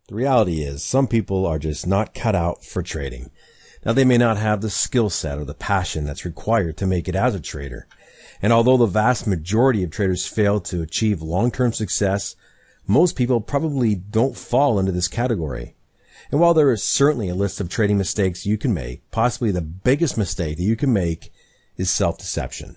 The reality is, some people are just not cut out for trading. Now, they may not have the skill set or the passion that's required to make it as a trader. And although the vast majority of traders fail to achieve long-term success, most people probably don't fall into this category. And while there is certainly a list of trading mistakes you can make, possibly the biggest mistake that you can make is self-deception.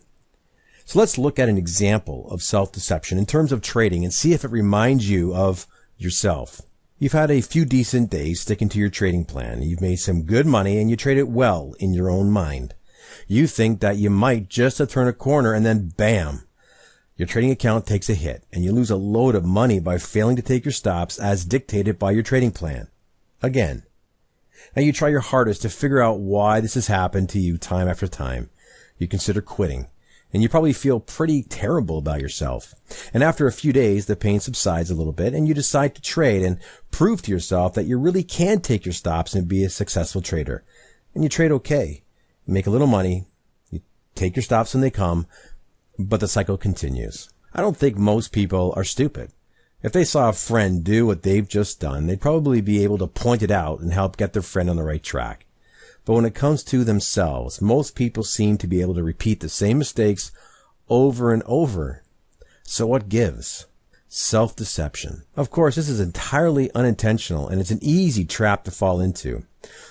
So let's look at an example of self-deception in terms of trading and see if it reminds you of yourself. You've had a few decent days sticking to your trading plan. You've made some good money and you trade it well in your own mind. You think that you might just have turned a corner and then bam, your trading account takes a hit and you lose a load of money by failing to take your stops as dictated by your trading plan. Again. Now you try your hardest to figure out why this has happened to you time after time. You consider quitting. And you probably feel pretty terrible about yourself. And after a few days, the pain subsides a little bit and you decide to trade and prove to yourself that you really can take your stops and be a successful trader. And you trade okay. You make a little money. You take your stops when they come, but the cycle continues. I don't think most people are stupid. If they saw a friend do what they've just done, they'd probably be able to point it out and help get their friend on the right track. But when it comes to themselves, most people seem to be able to repeat the same mistakes over and over. So what gives? Self-deception. Of course, this is entirely unintentional and it's an easy trap to fall into.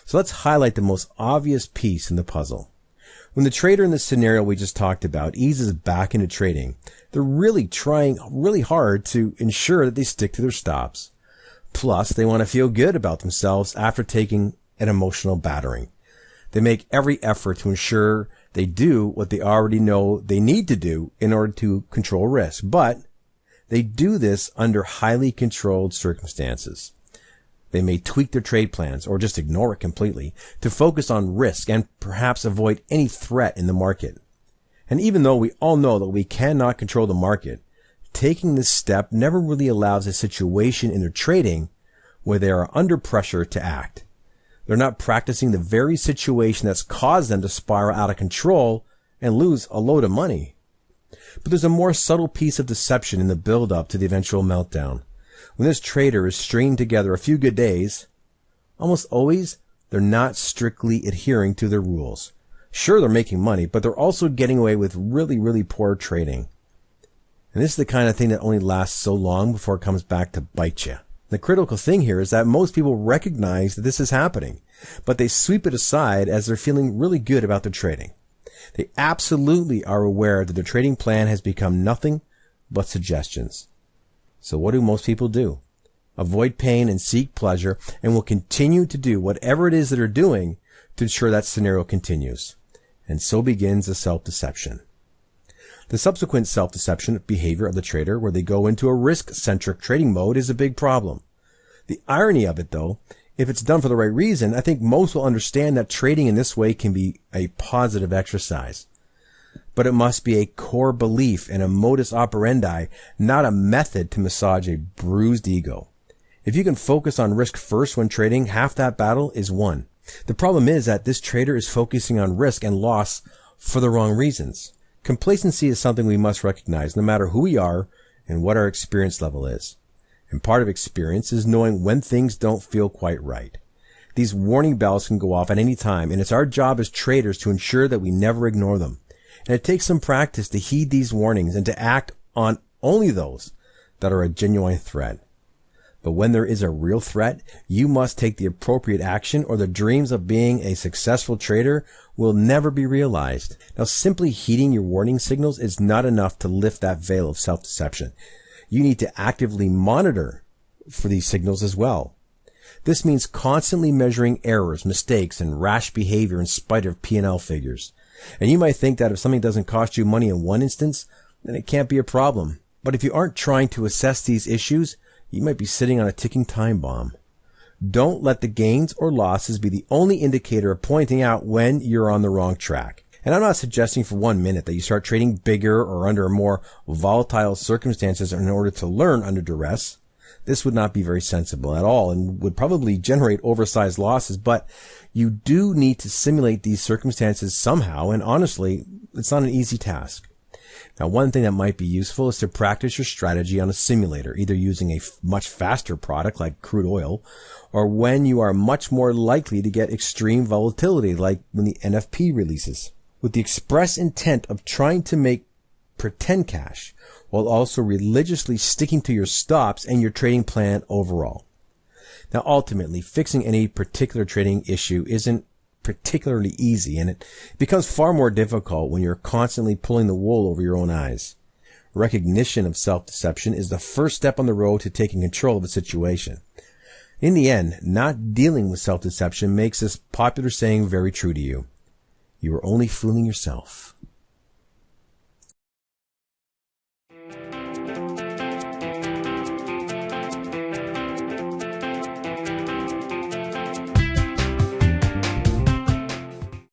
So let's highlight the most obvious piece in the puzzle. When the trader in the scenario we just talked about eases back into trading, they're really trying really hard to ensure that they stick to their stops. Plus, they want to feel good about themselves after taking an emotional battering. They make every effort to ensure they do what they already know they need to do in order to control risk. But they do this under highly controlled circumstances. They may tweak their trade plans or just ignore it completely to focus on risk and perhaps avoid any threat in the market. And even though we all know that we cannot control the market, taking this step never really allows a situation in their trading where they are under pressure to act. They're not practicing the very situation that's caused them to spiral out of control and lose a load of money. But there's a more subtle piece of deception in the build-up to the eventual meltdown. When this trader is stringing together a few good days, almost always they're not strictly adhering to their rules. Sure, they're making money, but they're also getting away with really, really poor trading. And this is the kind of thing that only lasts so long before it comes back to bite you. The critical thing here is that most people recognize that this is happening, but they sweep it aside as they're feeling really good about their trading. They absolutely are aware that their trading plan has become nothing but suggestions. So what do most people do? Avoid pain and seek pleasure and will continue to do whatever it is that they're doing to ensure that scenario continues. And so begins the self-deception. The subsequent self-deception behavior of the trader where they go into a risk-centric trading mode is a big problem. The irony of it, though, if it's done for the right reason, I think most will understand that trading in this way can be a positive exercise. But it must be a core belief and a modus operandi, not a method to massage a bruised ego. If you can focus on risk first when trading, half that battle is won. The problem is that this trader is focusing on risk and loss for the wrong reasons. Complacency is something we must recognize no matter who we are and what our experience level is. And part of experience is knowing when things don't feel quite right. These warning bells can go off at any time, and it's our job as traders to ensure that we never ignore them. And it takes some practice to heed these warnings and to act on only those that are a genuine threat. But when there is a real threat, you must take the appropriate action or the dreams of being a successful trader will never be realized. Now, simply heeding your warning signals is not enough to lift that veil of self-deception. You need to actively monitor for these signals as well. This means constantly measuring errors, mistakes, and rash behavior in spite of P&L figures. And you might think that if something doesn't cost you money in one instance, then it can't be a problem. But if you aren't trying to assess these issues, you might be sitting on a ticking time bomb. Don't let the gains or losses be the only indicator of pointing out when you're on the wrong track. And I'm not suggesting for 1 minute that you start trading bigger or under more volatile circumstances in order to learn under duress. This would not be very sensible at all and would probably generate oversized losses, but you do need to simulate these circumstances somehow, and honestly, it's not an easy task. Now, one thing that might be useful is to practice your strategy on a simulator, either using a much faster product like crude oil, or when you are much more likely to get extreme volatility like when the NFP releases, with the express intent of trying to make pretend cash while also religiously sticking to your stops and your trading plan overall. Now, ultimately, fixing any particular trading issue isn't particularly easy, and it becomes far more difficult when you're constantly pulling the wool over your own eyes. Recognition of self-deception is the first step on the road to taking control of a situation. In the end, not dealing with self-deception makes this popular saying very true to you. You are only fooling yourself.